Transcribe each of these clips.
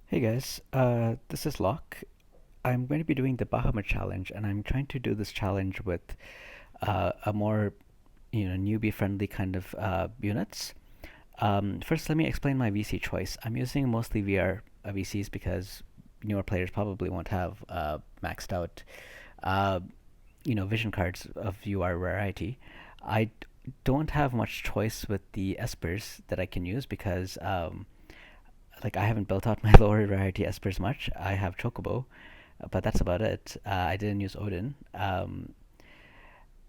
Hey guys, this is Locke. I'm going to be doing the Bahamut challenge, and I'm trying to do this challenge with a more, newbie-friendly kind of units. First, let me explain my VC choice. I'm using mostly VR VCs because newer players probably won't have maxed out, uh, vision cards of UR variety. I don't have much choice with the espers that I can use because like I haven't built out my lower rarity espers much. I have Chocobo, but that's about it. I didn't use Odin.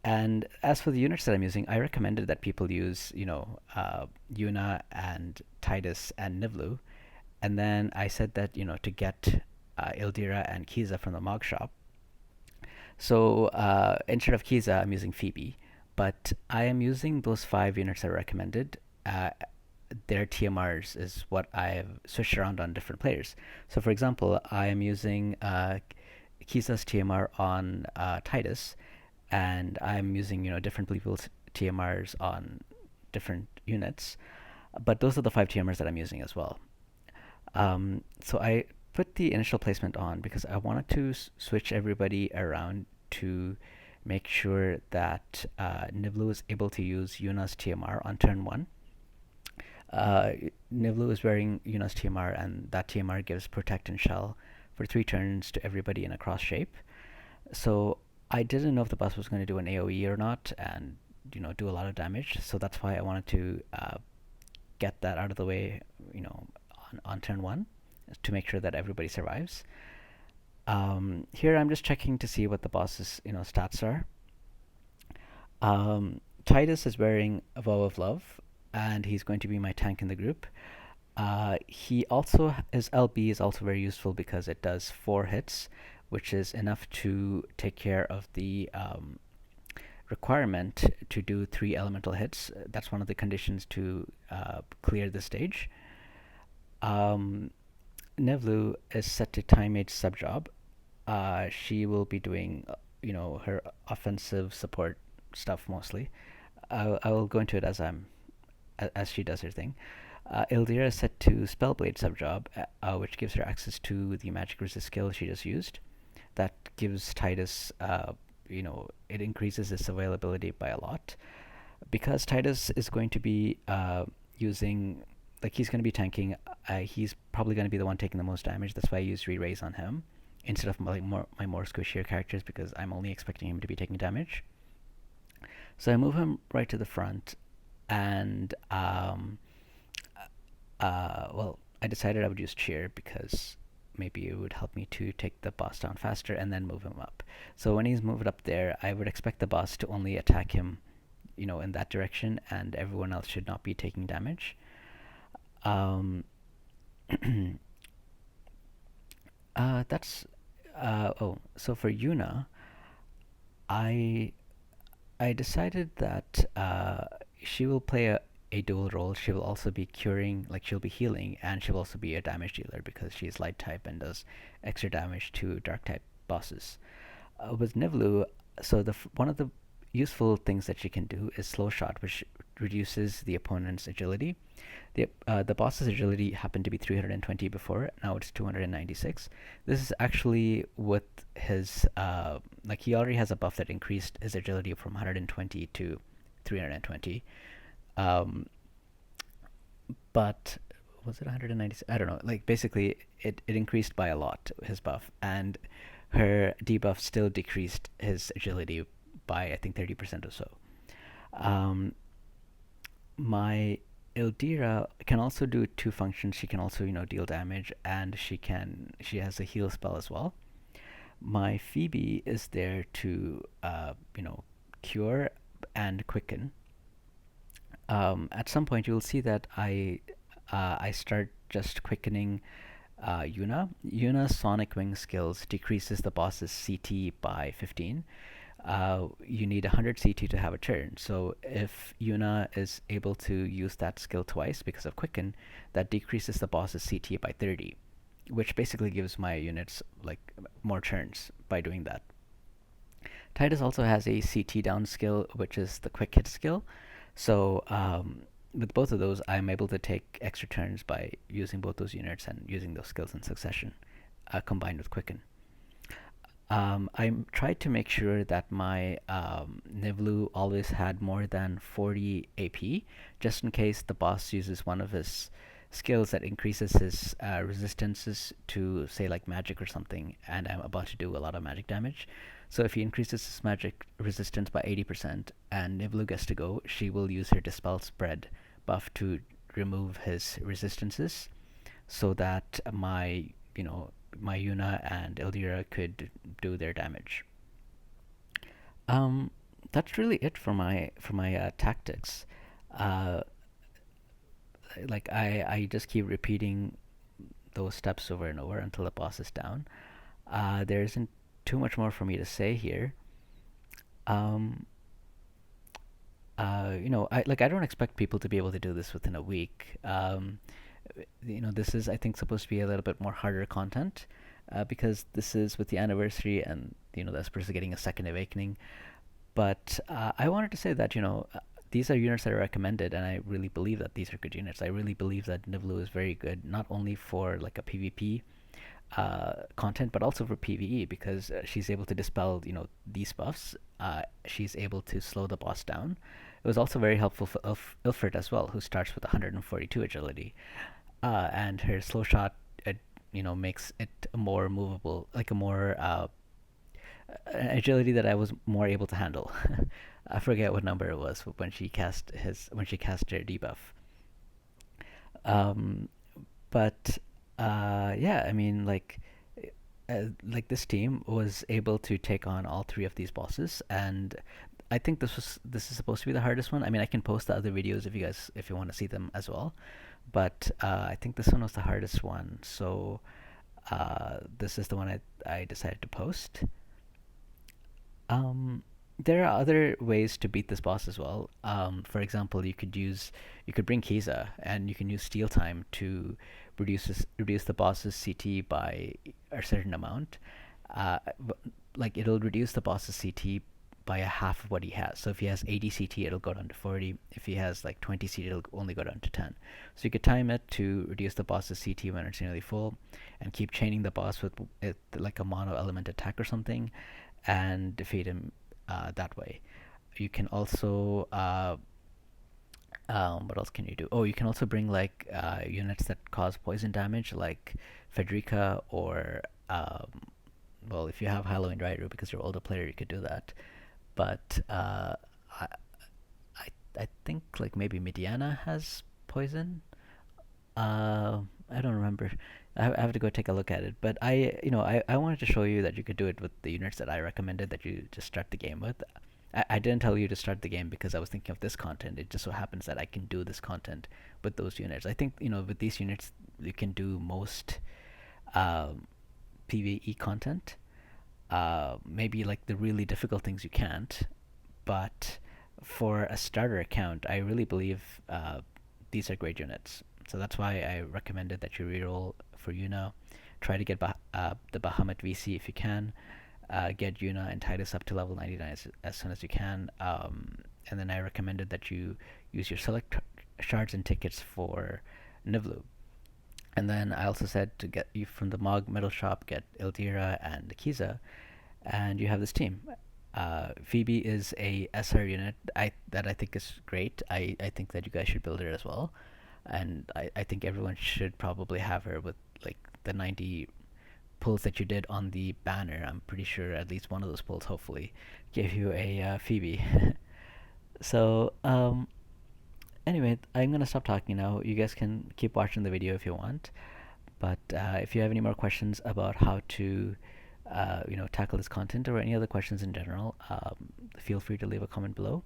And as for the units that I'm using, I recommended that people use, Yuna and Titus and Nivlu. And then I said that, to get Ildira and Kiza from the Mog shop. So instead of Kiza, I'm using Phoebe. But I am using those five units I recommended. Their TMRs is what I've switched around on different players. So for example, I am using Kisa's TMR on Titus, and I'm using different people's TMRs on different units. But those are the five TMRs that I'm using as well. So I put the initial placement on because I wanted to switch everybody around to make sure that Niblu is able to use Yuna's TMR on turn one. uh, Nivlu is wearing Yuna's TMR, and that TMR gives Protect and Shell for 3 turns to everybody in a cross shape. So I didn't know if the boss was going to do an AoE or not, and do a lot of damage. So that's why I wanted to get that out of the way, on turn one, to make sure that everybody survives. Here I'm just checking to see what the boss's stats are. Titus is wearing a Vow of Love, and he's going to be my tank in the group. He also his LB is also very useful because it does 4 hits, which is enough to take care of the requirement to do 3 elemental hits. That's one of the conditions to clear the stage. Um, Nevlu is set to time mage sub job. She will be doing her offensive support stuff mostly. I will go into it as she does her thing. Ildira is set to Spellblade subjob, which gives her access to the magic resist skill she just used. That gives Titus, it increases its availability by a lot. Because Titus is going to be using, like, he's going to be tanking, he's probably going to be the one taking the most damage. That's why I use Re-Raise on him instead of my more squishier characters because I'm only expecting him to be taking damage. So I move him right to the front, and well, I decided I would use cheer because maybe it would help me to take the boss down faster and then move him up. So when he's moved up there, I would expect the boss to only attack him, in that direction, and everyone else should not be taking damage. Um, that's oh, so for Yuna, I I decided that she will play a dual role. She will also be curing, like she'll be healing, and she'll also be a damage dealer because she's light type and does extra damage to dark type bosses. With Nivlu, so one of the useful things that she can do is slow shot, which reduces the opponent's agility. The boss's agility happened to be 320 before. Now it's 296. This is actually with his like he already has a buff that increased his agility from 120 to 320. Um, but was it 190? I don't know. Like basically, it increased by a lot his buff, and her debuff still decreased his agility by I think 30% or so. Um, my Ildira can also do 2 functions. She can also deal damage, and she has a heal spell as well. My Phoebe is there to cure and quicken. At some point, you'll see that I start just quickening Yuna. Yuna's Sonic Wing skills decreases the boss's CT by 15. You need 100 CT to have a turn. So if Yuna is able to use that skill twice because of Quicken, that decreases the boss's CT by 30, which basically gives my units like more turns by doing that. Titus also has a CT down skill, which is the quick hit skill. So with both of those, I'm able to take extra turns by using both those units and using those skills in succession, combined with Quicken. I tried to make sure that my Nivlu always had more than 40 AP, just in case the boss uses one of his skills that increases his resistances to, say, like magic or something, and I'm about to do a lot of magic damage. So if he increases his magic resistance by 80% and Nivlu gets to go, she will use her Dispel Spread buff to remove his resistances so that my Yuna and Ildira could do their damage. Um, that's really it for my tactics. Uh, like I just keep repeating those steps over and over until the boss is down. There isn't too much more for me to say here. Um, I don't expect people to be able to do this within a week. This is, I think, supposed to be a little bit more harder content, because this is with the anniversary, and that's supposed to getting a second awakening. But I wanted to say that these are units that are recommended, and I really believe that these are good units. I really believe that Nivlu is very good, not only for like a PvP content, but also for PvE, because she's able to dispel these buffs. She's able to slow the boss down. It was also very helpful for Ilfred as well, who starts with 142 agility, and her slow shot, makes it more movable, like a more agility that I was more able to handle. I forget what number it was when she cast her debuff. Um, but yeah, I mean, like this team was able to take on all three of these bosses, and I think this is supposed to be the hardest one. I mean, I can post the other videos if you want to see them as well, but I think this one was the hardest one. So this is the one I decided to post. Um, there are other ways to beat this boss as well. For example, you could bring Kiza, and you can use Steal Time to reduce the boss's CT by a certain amount. Like it'll reduce the boss's CT by a half of what he has. So if he has 80 CT, it'll go down to 40. If he has like 20 CT, it'll only go down to 10. So you could time it to reduce the boss's CT when it's nearly full, and keep chaining the boss with it, like a mono element attack or something, and defeat him that way. You can also what else can you do? Oh, you can also bring like units that cause poison damage, like Federica, or well, if you have Halloween Rider, because you're an older player, you could do that. But I, I think like maybe Mediana has poison. I don't remember. I have to go take a look at it. But I wanted to show you that you could do it with the units that I recommended that you just start the game with. I didn't tell you to start the game because I was thinking of this content. It just so happens that I can do this content with those units. I think with these units you can do most um, PvE content. Maybe like the really difficult things you can't, but for a starter account, I really believe these are great units. So that's why I recommended that you reroll for Yuna. Try to get the Bahamut VC if you can. Get Yuna and Titus up to level 99 as soon as you can. And then I recommended that you use your select shards and tickets for Nivlu. And then I also said to get you from the Mog Metal Shop, get Ildira and Kiza, and you have this team. Phoebe is a SR unit that I think is great. I think that you guys should build her as well. And I think everyone should probably have her with like the 90 pulls that you did on the banner. I'm pretty sure at least one of those pulls hopefully gave you a Phoebe. So anyway, I'm gonna stop talking now. You guys can keep watching the video if you want. But if you have any more questions about how to tackle this content, or any other questions in general, feel free to leave a comment below.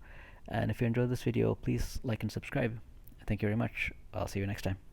And if you enjoyed this video, please like and subscribe. Thank you very much. I'll see you next time.